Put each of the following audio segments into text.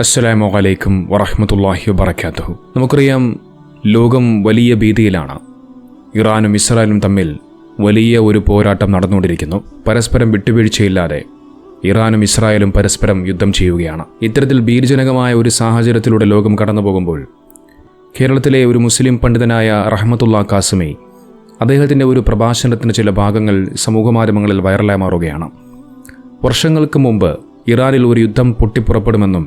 അസ്സലാമു അലൈക്കും വറഹ്മത്തുള്ളാഹി വബറകാതുഹു. നമുക്കറിയാം, ലോകം വലിയ ഭീതിയിലാണ്. ഇറാനും ഇസ്രായേലും തമ്മിൽ വലിയ ഒരു പോരാട്ടം നടന്നുകൊണ്ടിരിക്കുന്നു. പരസ്പരം വിട്ടുവീഴ്ചയില്ലാതെ ഇറാനും ഇസ്രായേലും പരസ്പരം യുദ്ധം ചെയ്യുകയാണ്. ഇത്തരത്തിൽ ഭീതിജനകമായ ഒരു സാഹചര്യത്തിലൂടെ ലോകം കടന്നു പോകുമ്പോൾ കേരളത്തിലെ ഒരു മുസ്ലിം പണ്ഡിതനായ റഹ്മത്തുള്ള കാസിമി അദ്ദേഹത്തിൻ്റെ ഒരു പ്രഭാഷണത്തിൻ്റെ ചില ഭാഗങ്ങൾ സമൂഹമാധ്യമങ്ങളിൽ വൈറലായി മാറുകയാണ്. വർഷങ്ങൾക്ക് മുമ്പ് ഇറാനിൽ ഒരു യുദ്ധം പൊട്ടിപ്പുറപ്പെടുമെന്നും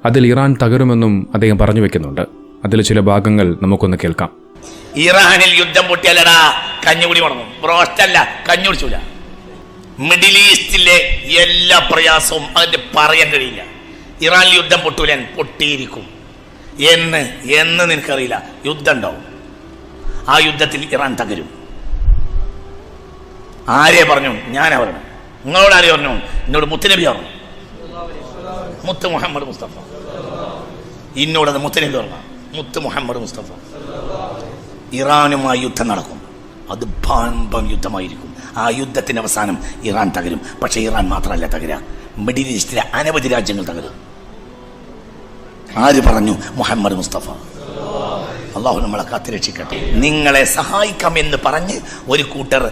അതിൽ ഇറാൻ തകരുമെന്നും അദ്ദേഹം പറഞ്ഞു വെക്കുന്നുണ്ട്. അതിൽ ചില ഭാഗങ്ങൾ നമുക്കൊന്ന് കേൾക്കാം. ഇറാനിൽ യുദ്ധം പൊട്ടിയാലടാ കഞ്ഞുകുടി മുടങ്ങും. ബ്രോസ്റ്റല്ല, കഞ്ഞു കുടിച്ചൂല. മിഡിൽ ഈസ്റ്റിലെ എല്ലാ പ്രയാസവും അതിന്റെ പറയാൻ കഴിയില്ല. ഇറാനിൽ യുദ്ധം പൊട്ടൂലൻ, പൊട്ടിയിരിക്കും. എന്ന് നിനക്കറിയില്ല. യുദ്ധം ഉണ്ടാവും. ആ യുദ്ധത്തിൽ ഇറാൻ തകരും. ആരെ പറഞ്ഞു? ഞാനാ പറഞ്ഞു. നിങ്ങളോട് ആരെ പറഞ്ഞു? എന്നോട് മുത്തുനബി പറഞ്ഞു. മുത്ത് മുഹമ്മദ് മുസ്തഫ. ഇന്നോടത് മുത്തുനബി പറഞ്ഞു. മുത്ത് മുഹമ്മദ് മുസ്തഫ. ഇറാനുമായി യുദ്ധം നടക്കും. അത് ഭയങ്കര യുദ്ധമായിരിക്കും. ആ യുദ്ധത്തിന്റെ അവസാനം ഇറാൻ തകരും. പക്ഷെ ഇറാൻ മാത്രമല്ല തകരുക, മിഡിൽ ഈസ്റ്റിലെ അനവധി രാജ്യങ്ങൾ തകരും. ആര് പറഞ്ഞു? മുഹമ്മദ് മുസ്തഫ. അള്ളാഹു നമ്മളെ കാത്തുരക്ഷിക്കട്ടെ. നിങ്ങളെ സഹായിക്കാം എന്ന് പറഞ്ഞ് ഒരു കൂട്ടർ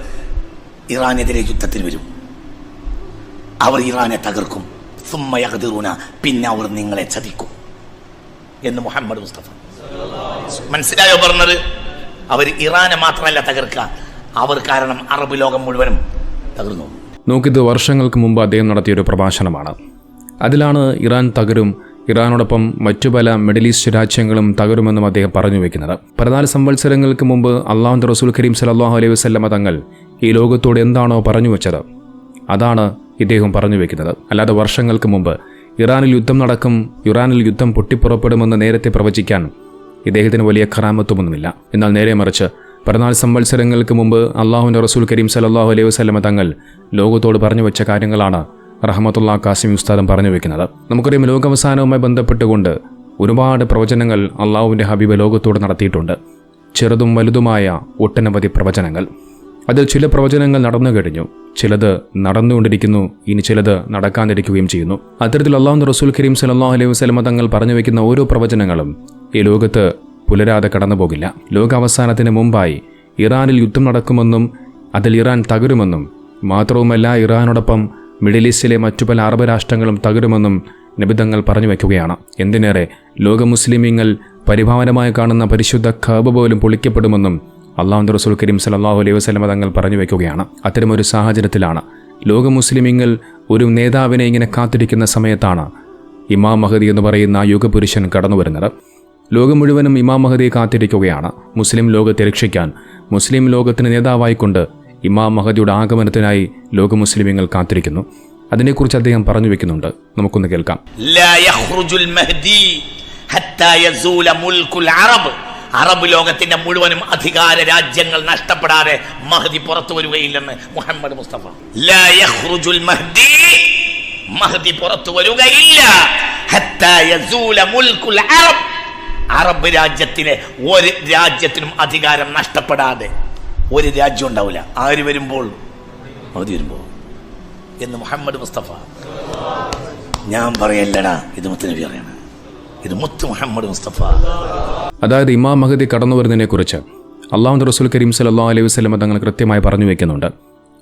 ഇറാനെതിരെ യുദ്ധത്തിന് വരും. അവർ ഇറാനെ തകർക്കും. സുമ്മയഹ്ദിറൂന, പിന്നെ അവർ നിങ്ങളെ ചതിക്കും എന്ന് മുഹമ്മദ് മുസ്തഫ. മനസ്സിലായോ പറഞ്ഞത്? അവർ ഇറാനെ മാത്രമല്ല തകർക്കുക, അവർ കാരണം അറബ് ലോകം മുഴുവനും തകർന്നു. നോക്കിത് വർഷങ്ങൾക്ക് മുമ്പ് അദ്ദേഹം നടത്തിയൊരു പ്രഭാഷണമാണ്. അതിലാണ് ഇറാൻ തകരും, ഇറാനോടൊപ്പം മറ്റു പല മിഡിൽ ഈസ്റ്റ് രാജ്യങ്ങളും തകരുമെന്നും അദ്ദേഹം പറഞ്ഞു വെക്കുന്നത്. 14 സംവത്സരങ്ങൾക്ക് മുമ്പ് അള്ളാഹുവിൻ്റെ റസൂൽ കരീം സല്ലല്ലാഹു അലൈഹി വസല്ലമ തങ്ങൾ ഈ ലോകത്തോട് എന്താണോ പറഞ്ഞു വെച്ചത് അതാണ് ഇദ്ദേഹം പറഞ്ഞു വെക്കുന്നത്. അല്ലാതെ വർഷങ്ങൾക്ക് മുമ്പ് ഇറാനിൽ യുദ്ധം നടക്കും, ഇറാനിൽ യുദ്ധം പൊട്ടിപ്പുറപ്പെടുമെന്ന് നേരത്തെ പ്രവചിക്കാൻ ഇദ്ദേഹത്തിന് വലിയ കറാമത്വമൊന്നുമില്ല. എന്നാൽ നേരെ മറിച്ച് 14 സംവത്സരങ്ങൾക്ക് മുമ്പ് അള്ളാഹുവിൻ്റെ റസൂൽ കരീം സല്ലല്ലാഹു അലൈഹി വസല്ലമ തങ്ങൾ ലോകത്തോട് പറഞ്ഞു വെച്ച കാര്യങ്ങളാണ് റഹ്മത്തുള്ള കാസിമി ഉസ്താദും പറഞ്ഞു വെക്കുന്നത്. നമുക്കറിയാം, ലോകാവസാനവുമായി ബന്ധപ്പെട്ടുകൊണ്ട് ഒരുപാട് പ്രവചനങ്ങൾ അള്ളാഹുവിൻ്റെ ഹബീബ് ലോകത്തോട് നടത്തിയിട്ടുണ്ട്. ചെറുതും വലുതുമായ ഒട്ടനവധി പ്രവചനങ്ങൾ. അതിൽ ചില പ്രവചനങ്ങൾ നടന്നു കഴിഞ്ഞു, ചിലത് നടന്നുകൊണ്ടിരിക്കുന്നു, ഇനി ചിലത് നടക്കാതിരിക്കുകയും ചെയ്യുന്നു. അത്തരത്തിൽ അള്ളാഹുവിൻ്റെ റസൂൽ കരീം സല്ലല്ലാഹു അലൈഹി വസല്ലമ തങ്ങൾ പറഞ്ഞു വെക്കുന്ന ഓരോ പ്രവചനങ്ങളും ഈ ലോകത്ത് പുലരാതെ കടന്നു പോകില്ല. ലോകാവസാനത്തിന് മുമ്പായി ഇറാനിൽ യുദ്ധം നടക്കുമെന്നും അതിൽ ഇറാൻ തകരുമെന്നും മാത്രവുമല്ല ഇറാനോടൊപ്പം മിഡിൽ ഈസ്റ്റിലെ മറ്റു പല അറബ് രാഷ്ട്രങ്ങളും തകരുമെന്നും നബിതങ്ങൾ പറഞ്ഞു വയ്ക്കുകയാണ്. എന്തിനേറെ, ലോക മുസ്ലിമീങ്ങൾ പരിഭാവനമായി കാണുന്ന പരിശുദ്ധ കഅബ പോലും പൊളിക്കപ്പെടുമെന്നും അള്ളാഹുവിൻ്റെ റസൂൽ കരീം സല്ലല്ലാഹു അലൈഹി വസല്ലമ തങ്ങൾ പറഞ്ഞു വയ്ക്കുകയാണ്. അത്തരമൊരു സാഹചര്യത്തിലാണ് ലോക മുസ്ലിമീങ്ങൾ ഒരു നേതാവിനെ ഇങ്ങനെ കാത്തിരിക്കുന്ന സമയത്താണ് ഇമാം മഹദി എന്ന് പറയുന്ന യുഗപുരുഷൻ കടന്നു വരുന്നത്. ലോകം മുഴുവനും ഇമാം മഹദിയെ കാത്തിരിക്കുകയാണ്. മുസ്ലിം ലോകത്തെ രക്ഷിക്കാൻ, മുസ്ലിം ലോകത്തിന് നേതാവായിക്കൊണ്ട് ഇമാം മഹദിയുടെ ആഗമനത്തിനായി ലോക മുസ്ലിമീങ്ങൾ കാത്തിരിക്കുന്നു. അതിനെക്കുറിച്ച് അദ്ദേഹം പറഞ്ഞു വെക്കുന്നുണ്ട്. നമുക്കൊന്ന് കേൾക്കാം. അറബ് ലോകത്തിന്റെ മുഴുവനും അധികാര രാജ്യങ്ങൾ നഷ്ടപ്പെടാതെ മഹദി പുറത്തു വരികയില്ലെന്ന് മുഹമ്മദ് മുസ്തഫ. ലാ യഖ്റുജുൽ മഹ്ദി, മഹദി പുറത്തു വരികയില്ല ഹത്താ യസൂല മുൽകുൽ അറബ്. അറബ് രാജ്യത്തിലെ ഒരു രാജ്യത്തിനും അധികാരം നഷ്ടപ്പെടാതെ ഒരു രാജ്യം ഉണ്ടാവില്ല. ആര് വരുമ്പോൾ? മഹദി വരുമ്പോൾ എന്ന് മുഹമ്മദ് മുസ്തഫ. ഞാൻ പറയല്ലടാ, ഇത് മുത്തുനബി പറയണം. ഇത് മുത്ത് മുഹമ്മദ് മുസ്തഫ. അതായത് ഇമാം മഹദി കടന്നു വരുന്നതിനെക്കുറിച്ച് അള്ളാഹുവിൻ്റെ റസൂൽ കരീം സല്ലല്ലാഹു അലൈഹി വസല്ലമ തങ്ങൾ കൃത്യമായി പറഞ്ഞു വെക്കുന്നുണ്ട്.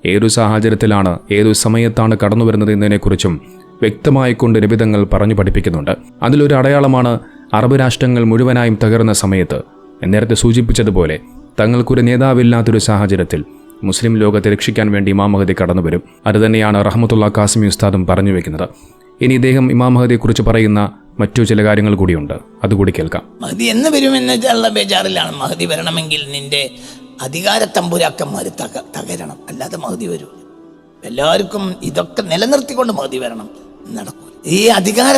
ഏതു സാഹചര്യത്തിലാണ്, ഏതു സമയത്താണ് കടന്നു വരുന്നത് എന്നതിനെക്കുറിച്ചും വ്യക്തമായിക്കൊണ്ട് നബിതങ്ങൾ പറഞ്ഞു പഠിപ്പിക്കുന്നുണ്ട്. അതിലൊരു അടയാളമാണ് അറബ് രാഷ്ട്രങ്ങൾ മുഴുവനായും തകർന്ന സമയത്ത് നേരത്തെ സൂചിപ്പിച്ചതുപോലെ തങ്ങൾക്കൊരു നേതാവില്ലാത്തൊരു സാഹചര്യത്തിൽ മുസ്ലിം ലോകത്തെ രക്ഷിക്കാൻ വേണ്ടി ഇമാം മഹദി കടന്നു വരും. അതുതന്നെയാണ് റഹ്മത്തുള്ള കാസിമി ഉസ്താദും പറഞ്ഞു വെക്കുന്നത്. ഇനി ഇദ്ദേഹം ഇമാം മഹദിയെക്കുറിച്ച് പറയുന്ന മറ്റു ചില കാര്യങ്ങൾ കൂടിയുണ്ട്, അതുകൂടി കേൾക്കാം. മഹദി എന്ന് വരുമെന്നുള്ള ബേജാറിലാണ്. മഹദി വരണമെങ്കിൽ നിന്റെ അധികാരത്തമ്പുരാക്കന്മാർ തകരണം, അല്ലാതെ മഹദി വരൂ. എല്ലാവർക്കും ഇതൊക്കെ നിലനിർത്തിക്കൊണ്ട് മഹദി വരണം, നടക്കൂല. ഈ അധികാര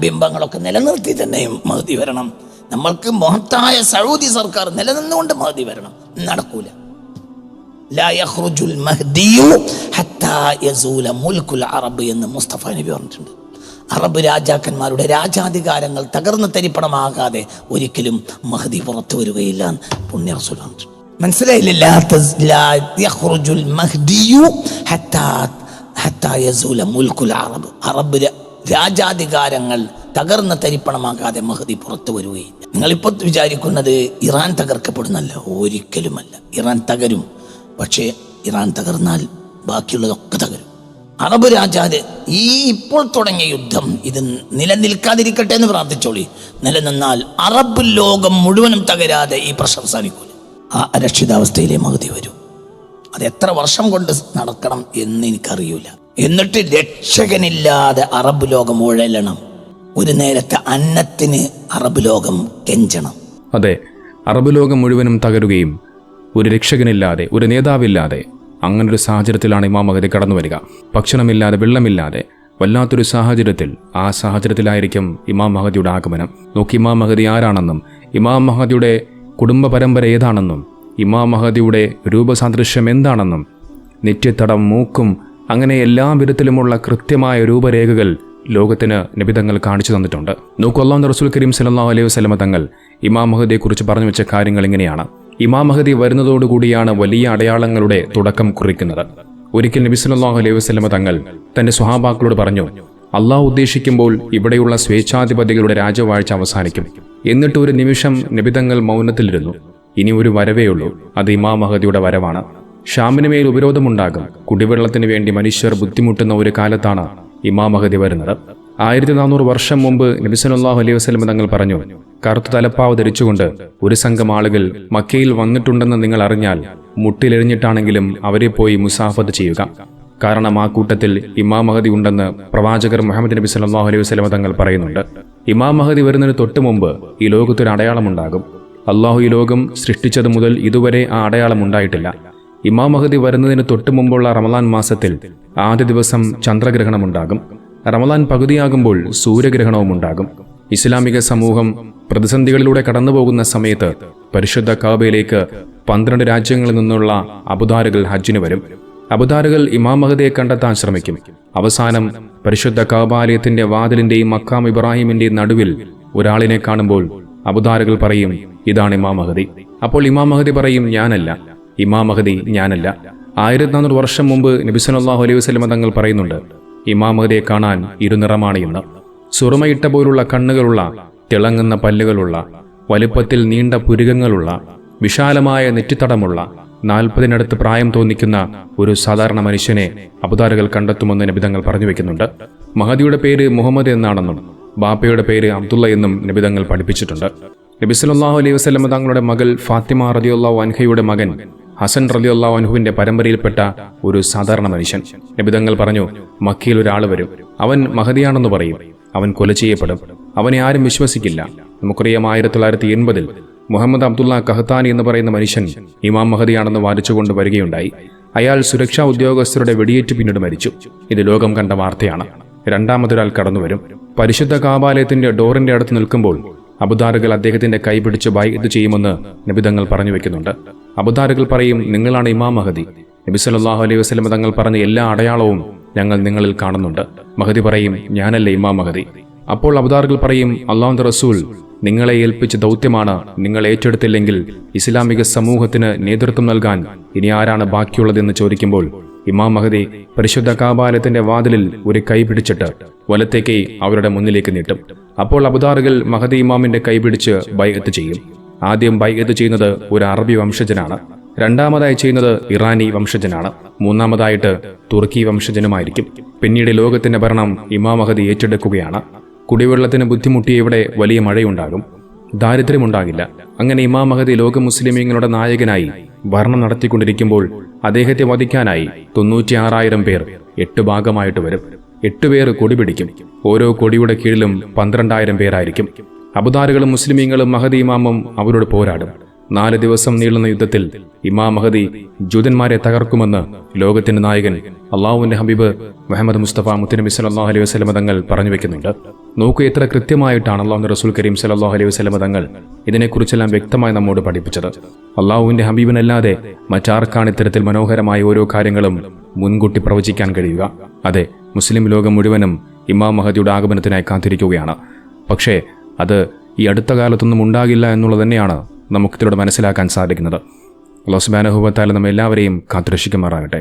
ബിംബങ്ങളൊക്കെ നിലനിർത്തി തന്നെയും മഹദി വരണം. നമ്മൾക്ക് മഹത്തായ സൗദി സർക്കാർ നിലനിന്നുകൊണ്ട് മഹദി വരണം, നടക്കൂല. ലാ യഖ്റുജുൽ മഹ്ദിയു ഹത്താ യസൂല മുൽകുൽ അറബ് എന്ന് മുസ്തഫ നബി പറഞ്ഞിട്ടുണ്ട്. അറബ് രാജാക്കന്മാരുടെ രാജാധികാരങ്ങൾ തകർന്ന് തരിപ്പണമാകാതെ ഒരിക്കലും മഹദി പുറത്തു വരികയില്ല പുണ്യ റസൂൽ പറഞ്ഞിട്ടുണ്ട്. മനസ്സിലായില്ല? ലാ യഖ്റുജുൽ മഹ്ദിയു ഹത്താ യസൂല മുൽകുൽ അറബ്. അറബ് രാജാധികാരങ്ങൾ തകർന്ന് തരിപ്പണമാകാതെ മഹദി പുറത്തു വരികയില്ല. നിങ്ങളിപ്പോൾ വിചാരിക്കുന്നത് ഇറാൻ തകർക്കപ്പെടുന്നല്ല, ഒരിക്കലുമല്ല. ഇറാൻ തകരും, പക്ഷേ ഇറാൻ തകർന്നാൽ ബാക്കിയുള്ളതൊക്കെ തകരും. അറബ് രാജാവ് ഈ ഇപ്പോൾ തുടങ്ങിയ യുദ്ധം ഇത് നിലനിൽക്കാതിരിക്കട്ടെ എന്ന് പ്രാർത്ഥിച്ചോളി. നിലനിന്നാൽ അറബ് ലോകം മുഴുവനും തകരാതെ ഈ പ്രശ്നം അവസാനിക്കൂല. ആ അരക്ഷിതാവസ്ഥയിലെ മഹദി വരും. അത് എത്ര വർഷം കൊണ്ട് നടക്കണം എന്ന് എനിക്കറിയില്ല. എന്നിട്ട് രക്ഷകനില്ലാതെ അറബ് ലോകം ഉഴലണം. ഒരു നേരത്തെ അന്നത്തിന് അറബ് ലോകം കെഞ്ചണം. അതെ, അറബ് ലോകം മുഴുവനും തകരുകയും ഒരു രക്ഷകനില്ലാതെ, ഒരു നേതാവില്ലാതെ, അങ്ങനൊരു സാഹചര്യത്തിലാണ് ഇമാം മഹദി കടന്നു വരിക. ഭക്ഷണമില്ലാതെ, വെള്ളമില്ലാതെ വല്ലാത്തൊരു സാഹചര്യത്തിൽ, ആ സാഹചര്യത്തിലായിരിക്കും ഇമാം മഹദിയുടെ ആഗമനം. നോക്കി, ഇമാം മഹദി ആരാണെന്നും ഇമാം മഹദിയുടെ കുടുംബ പരമ്പര ഏതാണെന്നും ഇമാം മഹദിയുടെ രൂപസാദൃശ്യം എന്താണെന്നും നെറ്റിത്തടം, മൂക്കും, അങ്ങനെ എല്ലാ വിധത്തിലുമുള്ള കൃത്യമായ രൂപരേഖകൾ ലോകത്തിന് നബിതങ്ങൾ കാണിച്ചു തന്നിട്ടുണ്ട്. നോക്കൂ, അല്ലാഹുവിന്റെ റസൂൽ കരീം സല്ലല്ലാഹു അലൈഹി വസല്ലമ തങ്ങൾ ഇമാം മഹദിയെക്കുറിച്ച് പറഞ്ഞു വെച്ച കാര്യങ്ങൾ ഇങ്ങനെയാണ്. ഇമാം മഹദി വരുന്നതോടുകൂടിയാണ് വലിയ അടയാളങ്ങളുടെ തുടക്കം കുറിക്കുന്നത്. ഒരിക്കൽ നബി സല്ലല്ലാഹു അലൈഹി വസല്ലമ തങ്ങൾ തന്റെ സ്വഹാബാക്കളോട് പറഞ്ഞു, അള്ളാഹു ഉദ്ദേശിക്കുമ്പോൾ ഇവിടെയുള്ള സ്വേച്ഛാധിപതികളുടെ രാജവാഴ്ച അവസാനിക്കും. എന്നിട്ട് ഒരു നിമിഷം നബിതങ്ങൾ മൗനത്തിലിരുന്നു. ഇനി ഒരു വരവേ ഉള്ളൂ, അത് ഇമാം മഹദിയുടെ വരവാണ്. ഷാമിന് മേൽ ഉപരോധമുണ്ടാകും. കുടിവെള്ളത്തിന് വേണ്ടി മനുഷ്യർ ബുദ്ധിമുട്ടുന്ന ഒരു കാലത്താണ് ഇമാം മഹദി വരുന്നത്. 1400 വർഷം മുമ്പ് നബി സല്ലല്ലാഹു അലൈഹി വസല്ലം തങ്ങൾ പറഞ്ഞു, കറുത്ത തലപ്പാവ് ധരിച്ചുകൊണ്ട് ഒരു സംഘം ആളുകൾ മക്കയിൽ വന്നിട്ടുണ്ടെന്ന് നിങ്ങൾ അറിഞ്ഞാൽ മുട്ടിലെറിഞ്ഞിട്ടാണെങ്കിലും അവരെ പോയി മുസാഫത്ത് ചെയ്യുക. കാരണം ആ കൂട്ടത്തിൽ ഇമാം മഹദി ഉണ്ടെന്ന് പ്രവാചകർ മുഹമ്മദ് നബി സല്ലല്ലാഹു അലൈഹി വസല്ലം തങ്ങൾ പറയുന്നുണ്ട്. ഇമാം മഹദി വരുന്നതിന് തൊട്ട് മുമ്പ് ഈ ലോകത്തൊരു അടയാളമുണ്ടാകും. അള്ളാഹു ഈ ലോകം സൃഷ്ടിച്ചത് മുതൽ ഇതുവരെ ആ അടയാളം ഉണ്ടായിട്ടില്ല. ഇമാം മഹദി വരുന്നതിന് തൊട്ട് മുമ്പുള്ള റമളാൻ മാസത്തിൽ ആദ്യ ദിവസം ചന്ദ്രഗ്രഹണമുണ്ടാകും. റമളാൻ പകുതിയാകുമ്പോൾ സൂര്യഗ്രഹണവും ഉണ്ടാകും. ഇസ്ലാമിക സമൂഹം പ്രതിസന്ധികളിലൂടെ കടന്നുപോകുന്ന സമയത്ത് പരിശുദ്ധ കാബയിലേക്ക് 12 രാജ്യങ്ങളിൽ നിന്നുള്ള അബുദാറുകൾ ഹജ്ജിന് വരും. അബുദാറുകൾ ഇമാം മഹദിയെ കണ്ടെത്താൻ ശ്രമിക്കും. അവസാനം പരിശുദ്ധ കാബാലയത്തിന്റെ വാതിലിന്റെയും മക്കാം ഇബ്രാഹിമിന്റെയും നടുവിൽ ഒരാളിനെ കാണുമ്പോൾ അബുദാറുകൾ പറയും, ഇതാണ് ഇമാം മഹദി. അപ്പോൾ ഇമാം മഹദി പറയും, ഞാനല്ല, ഇമാം മഹദി ഞാനല്ല. 1400 വർഷം മുമ്പ് നബി സല്ലല്ലാഹു അലൈഹി വസല്ലം തങ്ങൾ പറയുന്നുണ്ട്, ഇമാം മഹദിയെ കാണാൻ ഇരുനിറമാണ് എന്ന്. സുറുമയിട്ട പോലുള്ള കണ്ണുകളുള്ള, തിളങ്ങുന്ന പല്ലുകളുള്ള, വലുപ്പത്തിൽ നീണ്ട പുരുകങ്ങളുള്ള, വിശാലമായ നെറ്റിത്തടമുള്ള, 40-നടുത്ത് പ്രായം തോന്നിക്കുന്ന ഒരു സാധാരണ മനുഷ്യനെ അബുദാറുകൾ കണ്ടെത്തുമെന്ന് നബിതങ്ങൾ പറഞ്ഞു വെക്കുന്നുണ്ട്. മഹദിയുടെ പേര് മുഹമ്മദ് എന്നാണെന്നും ബാപ്പയുടെ പേര് അബ്ദുള്ള എന്നും നബിതങ്ങൾ പഠിപ്പിച്ചിട്ടുണ്ട്. നബി സല്ലല്ലാഹു അലൈഹി വസല്ലം തങ്ങളുടെ മകൾ ഫാത്തിമ റളിയല്ലാഹു അൻഹയുടെ മകൻ ഹസൻ റളിയല്ലാഹു അൻഹുവിന്റെ പരമ്പരയിൽപ്പെട്ട ഒരു സാധാരണ മനുഷ്യൻ. നബിതങ്ങൾ പറഞ്ഞു, മക്കയിൽ ഒരാൾ വരും, അവൻ മഹദിയാണെന്ന് പറയും, അവൻ കൊല ചെയ്യപ്പെടും, അവനെ ആരും വിശ്വസിക്കില്ല. നമുക്കറിയാം 1980-ൽ മുഹമ്മദ് അബ്ദുള്ള കഹത്താനി എന്ന് പറയുന്ന മനുഷ്യൻ ഇമാം മഹദിയാണെന്ന് വാദിച്ചുകൊണ്ട് വരികയുണ്ടായി. അയാൾ സുരക്ഷാ ഉദ്യോഗസ്ഥരുടെ വെടിയേറ്റ് പിന്നീട് മരിച്ചു. ഇത് ലോകം കണ്ട വാർത്തയാണ്. രണ്ടാമതൊരാൾ കടന്നുവരും. പരിശുദ്ധ കാബാലയത്തിന്റെ ഡോറിന്റെ അടുത്ത് നിൽക്കുമ്പോൾ അബുദാറുകൾ അദ്ദേഹത്തിന്റെ കൈ പിടിച്ച് ബൈഅത്ത് ചെയ്യുമെന്ന് നബിതങ്ങൾ പറഞ്ഞു വെക്കുന്നുണ്ട്. അബുദാറുകൾ പറയും, നിങ്ങളാണ് ഇമാം മഹദി. നബി സല്ലല്ലാഹു അലൈഹി വസല്ലം തങ്ങൾ പറഞ്ഞ എല്ലാ അടയാളവും ഞങ്ങൾ നിങ്ങളിൽ കാണുന്നുണ്ട്. മഹദി പറയും, ഞാനല്ല ഇമാം മഹദി. അപ്പോൾ അബുദാറുകൾ പറയും, അല്ലാഹുവിന്റെ റസൂൽ നിങ്ങളെ ഏൽപ്പിച്ച ദൗത്യമാണ്, നിങ്ങൾ ഏറ്റെടുത്തില്ലെങ്കിൽ ഇസ്ലാമിക സമൂഹത്തിന് നേതൃത്വം നൽകാൻ ഇനി ആരാണ് ബാക്കിയുള്ളതെന്ന് ചോദിക്കുമ്പോൾ ഇമാം മഹദി പരിശുദ്ധ കാബാലയത്തിന്റെ വാതിലിൽ ഒരു കൈ പിടിച്ചിട്ട് വലത്തേക്ക് അവരുടെ മുന്നിലേക്ക് നീട്ടും. അപ്പോൾ അബുദാറുകൾ മഹദി ഇമാമിന്റെ കൈ പിടിച്ച് ബൈഅത്ത് ചെയ്യും. ആദ്യം ബൈഅത്ത് ചെയ്യുന്നത് ഒരു അറബി വംശജനാണ്, രണ്ടാമതായി ചെയ്യുന്നത് ഇറാനി വംശജനാണ്, മൂന്നാമതായിട്ട് തുർക്കി വംശജനുമായിരിക്കും. പിന്നീട് ലോകത്തിന്റെ ഭരണം ഇമാം മഹദി ഏറ്റെടുക്കുകയാണ്. കുടിവെള്ളത്തിന് ബുദ്ധിമുട്ടിയ ഇവിടെ വലിയ മഴയുണ്ടാകും, ദാരിദ്ര്യമുണ്ടാകില്ല. അങ്ങനെ ഇമാം മഹദി ലോക മുസ്ലിമീങ്ങളുടെ നായകനായി ഭരണം നടത്തിക്കൊണ്ടിരിക്കുമ്പോൾ അദ്ദേഹത്തെ വധിക്കാനായി 96,000 പേർ 8 ഭാഗമായിട്ട് വരും. 8 പേർ കൊടി പിടിക്കും. ഓരോ കൊടിയുടെ കീഴിലും 12,000 പേരായിരിക്കും. അബുദാറുകളും മുസ്ലിമീങ്ങളും മഹദി ഇമാമും അവരോട് പോരാടും. 4 ദിവസം നീളുന്ന യുദ്ധത്തിൽ ഇമാം മഹദി ജൂതന്മാരെ തകർക്കുമെന്ന് ലോകത്തിന്റെ നായകൻ അള്ളാഹുവിന്റെ ഹബീബ് മുഹമ്മദ് മുസ്തഫ മുത്തുനബി സല്ലല്ലാഹു അലൈഹി വസല്ലം തങ്ങൾ പറഞ്ഞു വെക്കുന്നുണ്ട്. നോക്കൂ, എത്ര കൃത്യമായിട്ടാണ് അള്ളാഹുവിന്റെ റസൂൽ കരീം സല്ലല്ലാഹു അലൈഹി വസല്ലം തങ്ങൾ ഇതിനെക്കുറിച്ചെല്ലാം വ്യക്തമായി നമ്മോട് പഠിപ്പിച്ചത്. അള്ളാഹുവിന്റെ ഹബീബിനല്ലാതെ മറ്റാർക്കാണ് ഇത്തരത്തിൽ മനോഹരമായ ഓരോ കാര്യങ്ങളും മുൻകൂട്ടി പ്രവചിക്കാൻ കഴിയുക? അതെ, മുസ്ലിം ലോകം മുഴുവനും ഇമാം മഹദിയുടെ ആഗമനത്തിനായി കാത്തിരിക്കുകയാണ്. പക്ഷേ അത് ഈ അടുത്ത കാലത്തൊന്നും ഉണ്ടാകില്ല എന്നുള്ളത് തന്നെയാണ് നമുക്കിതിലൂടെ മനസ്സിലാക്കാൻ സാധിക്കുന്നത്. അല്ലാഹു സുബ്ഹാനഹു വ തആല നമ്മെല്ലാവരെയും കാത്തുരക്ഷിക്കുമാറാകട്ടെ.